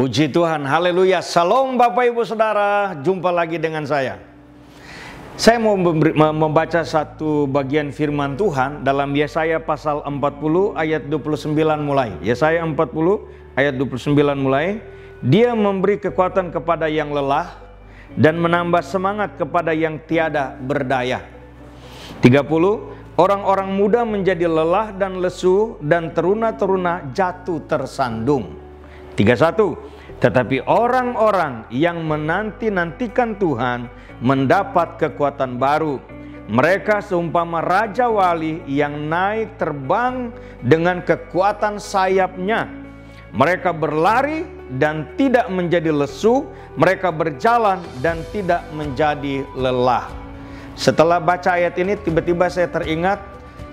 Puji Tuhan, haleluya, salam Bapak Ibu Saudara, jumpa lagi dengan saya. Saya mau membaca satu bagian firman Tuhan dalam Yesaya pasal 40 ayat 29 mulai. Yesaya 40 ayat 29 mulai. Dia memberi kekuatan kepada yang lelah dan menambah semangat kepada yang tiada berdaya. 30, orang-orang muda menjadi lelah dan lesu dan teruna-teruna jatuh tersandung. 31, tetapi orang-orang yang menanti-nantikan Tuhan mendapat kekuatan baru. Mereka seumpama Raja Wali yang naik terbang dengan kekuatan sayapnya. Mereka berlari dan tidak menjadi lesu. Mereka berjalan dan tidak menjadi lelah. Setelah baca ayat ini, tiba-tiba saya teringat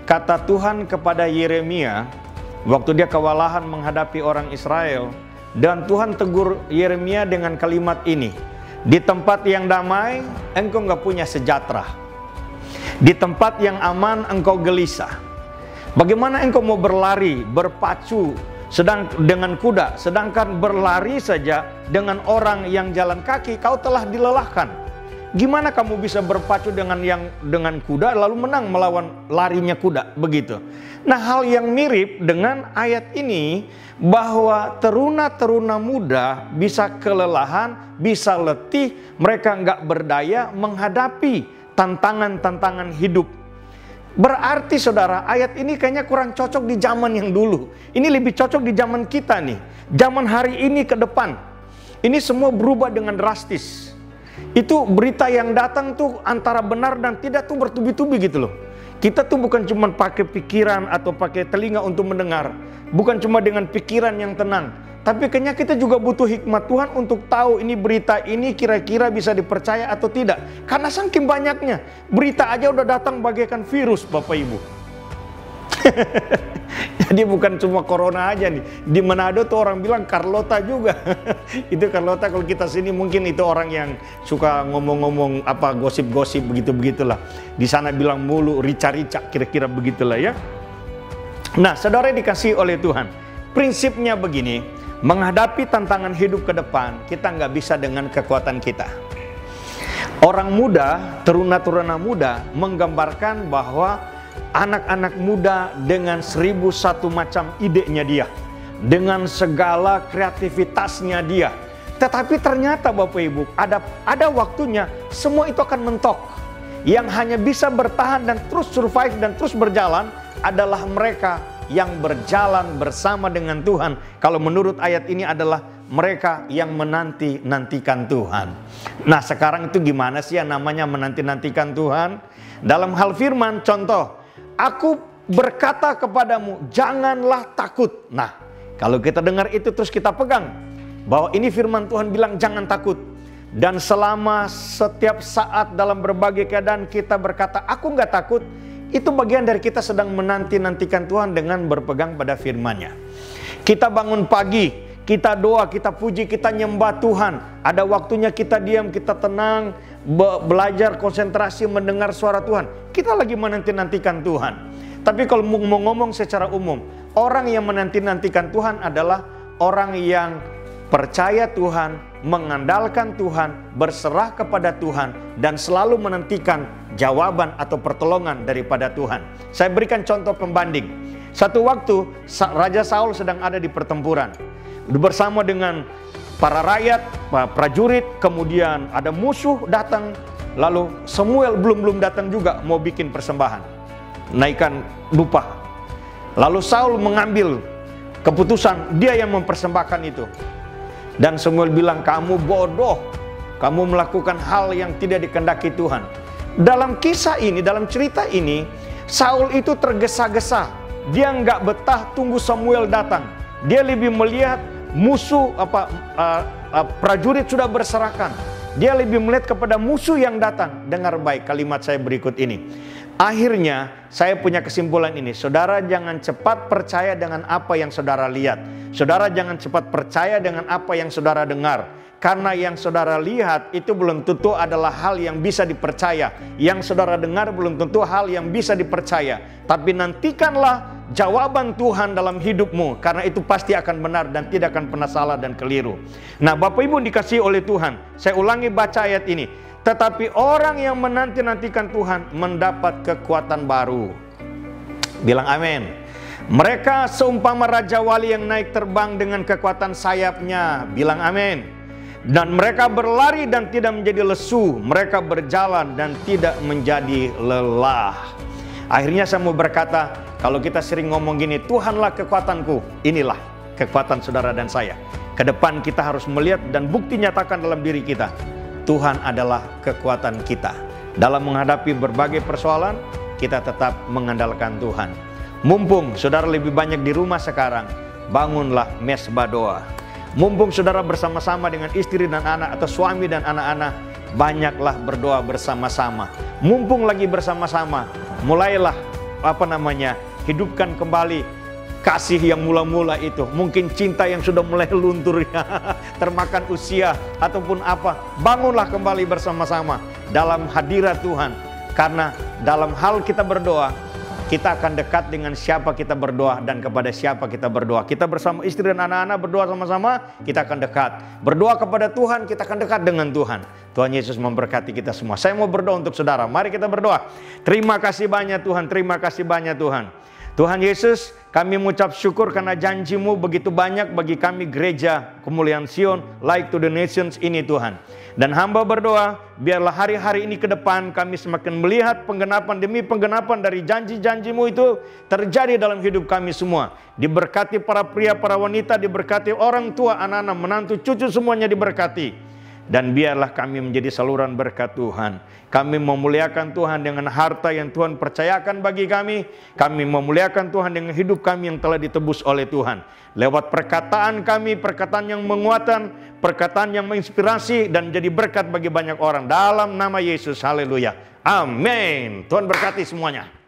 kata Tuhan kepada Yeremia waktu dia kewalahan menghadapi orang Israel. Dan Tuhan tegur Yeremia dengan kalimat ini, di tempat yang damai engkau nggak punya sejahtera, di tempat yang aman engkau gelisah. Bagaimana engkau mau berlari, berpacu dengan kuda, sedangkan berlari saja dengan orang yang jalan kaki kau telah dilelahkan. Gimana kamu bisa berpacu dengan kuda lalu menang melawan larinya kuda, begitu. Nah, hal yang mirip dengan ayat ini, bahwa teruna-teruna muda bisa kelelahan, bisa letih, mereka nggak berdaya menghadapi tantangan-tantangan hidup. Berarti saudara, ayat ini kayaknya kurang cocok di zaman yang dulu. Ini lebih cocok di zaman kita nih, zaman hari ini ke depan. Ini semua berubah dengan drastis. Itu berita yang datang tuh antara benar dan tidak tuh bertubi-tubi gitu loh. Kita tuh bukan cuma pakai pikiran atau pakai telinga untuk mendengar, bukan cuma dengan pikiran yang tenang, tapi kayaknya kita juga butuh hikmat Tuhan untuk tahu ini berita ini kira-kira bisa dipercaya atau tidak. Karena saking banyaknya, berita aja udah datang bagaikan virus Bapak Ibu. Jadi bukan cuma corona aja nih. Di Manado tuh orang bilang Carlota juga. Itu Carlota, kalau kita sini mungkin itu orang yang suka ngomong-ngomong apa gosip-gosip begitu-begitulah. Di sana bilang mulu rica-rica, kira-kira begitulah ya. Nah, saudara dikasih oleh Tuhan, prinsipnya begini, menghadapi tantangan hidup ke depan, kita nggak bisa dengan kekuatan kita. Orang muda, teruna-teruna muda menggambarkan bahwa anak-anak muda dengan 1001 macam idenya dia, dengan segala kreativitasnya dia. Tetapi ternyata Bapak Ibu, ada waktunya semua itu akan mentok. Yang hanya bisa bertahan dan terus survive dan terus berjalan adalah mereka yang berjalan bersama dengan Tuhan. Kalau menurut ayat ini adalah mereka yang menanti-nantikan Tuhan. Nah, sekarang itu gimana sih yang namanya menanti-nantikan Tuhan? Dalam hal firman, contoh, aku berkata kepadamu, janganlah takut. Nah, kalau kita dengar itu terus kita pegang bahwa ini firman Tuhan bilang jangan takut. Dan selama setiap saat dalam berbagai keadaan kita berkata, aku nggak takut. Itu bagian dari kita sedang menanti-nantikan Tuhan dengan berpegang pada firman-Nya. Kita bangun pagi, kita doa, kita puji, kita nyembah Tuhan. Ada waktunya kita diam, kita tenang, belajar konsentrasi mendengar suara Tuhan. Kita lagi menanti-nantikan Tuhan. Tapi kalau mau ngomong secara umum, orang yang menanti-nantikan Tuhan adalah orang yang percaya Tuhan, mengandalkan Tuhan, berserah kepada Tuhan, dan selalu menantikan jawaban atau pertolongan daripada Tuhan. Saya berikan contoh pembanding. Satu waktu Raja Saul sedang ada di pertempuran bersama dengan para rakyat, prajurit, kemudian ada musuh datang, lalu Samuel belum datang juga mau bikin persembahan, naikkan dupa. Lalu Saul mengambil keputusan dia yang mempersembahkan itu. Dan Samuel bilang, kamu bodoh, kamu melakukan hal yang tidak dikehendaki Tuhan. Dalam kisah ini, dalam cerita ini, Saul itu tergesa-gesa. Dia nggak betah tunggu Samuel datang. Dia lebih melihat musuh prajurit sudah berserakan. Dia lebih melihat kepada musuh yang datang. Dengar baik kalimat saya berikut ini. Akhirnya saya punya kesimpulan ini. Saudara jangan cepat percaya dengan apa yang saudara lihat. Saudara jangan cepat percaya dengan apa yang saudara dengar. Karena yang saudara lihat itu belum tentu adalah hal yang bisa dipercaya. Yang saudara dengar belum tentu hal yang bisa dipercaya. Tapi nantikanlah jawaban Tuhan dalam hidupmu. Karena itu pasti akan benar dan tidak akan pernah salah dan keliru. Nah, Bapak Ibu dikasihi oleh Tuhan. Saya ulangi baca ayat ini. Tetapi orang yang menanti-nantikan Tuhan mendapat kekuatan baru. Bilang amin. Mereka seumpama Raja Wali yang naik terbang dengan kekuatan sayapnya. Bilang amin. Dan mereka berlari dan tidak menjadi lesu. Mereka berjalan dan tidak menjadi lelah. Akhirnya saya mau berkata, kalau kita sering ngomong gini, Tuhanlah kekuatanku. Inilah kekuatan saudara dan saya. Ke depan kita harus melihat dan bukti nyatakan dalam diri kita. Tuhan adalah kekuatan kita. Dalam menghadapi berbagai persoalan, kita tetap mengandalkan Tuhan. Mumpung saudara lebih banyak di rumah sekarang, bangunlah mesbah doa. Mumpung saudara bersama-sama dengan istri dan anak atau suami dan anak-anak, banyaklah berdoa bersama-sama. Mumpung lagi bersama-sama, mulailah hidupkan kembali kasih yang mula-mula itu. Mungkin cinta yang sudah mulai luntur termakan usia ataupun apa. Bangunlah kembali bersama-sama dalam hadirat Tuhan. Karena dalam hal kita berdoa, kita akan dekat dengan siapa kita berdoa dan kepada siapa kita berdoa. Kita bersama istri dan anak-anak berdoa sama-sama, kita akan dekat. Berdoa kepada Tuhan, kita akan dekat dengan Tuhan. Tuhan Yesus memberkati kita semua. Saya mau berdoa untuk saudara. Mari kita berdoa. Terima kasih banyak Tuhan, terima kasih banyak Tuhan. Tuhan Yesus, kami mengucap syukur karena janji-Mu begitu banyak bagi kami gereja Kemuliaan Sion, Light to the Nations ini Tuhan. Dan hamba berdoa, biarlah hari-hari ini ke depan kami semakin melihat penggenapan demi penggenapan dari janji-janji-Mu itu terjadi dalam hidup kami semua. Diberkati para pria, para wanita, diberkati orang tua, anak-anak, menantu, cucu semuanya diberkati. Dan biarlah kami menjadi saluran berkat Tuhan. Kami memuliakan Tuhan dengan harta yang Tuhan percayakan bagi kami. Kami memuliakan Tuhan dengan hidup kami yang telah ditebus oleh Tuhan. Lewat perkataan kami, perkataan yang menguatkan, perkataan yang menginspirasi dan jadi berkat bagi banyak orang. Dalam nama Yesus, haleluya. Amin. Tuhan berkati semuanya.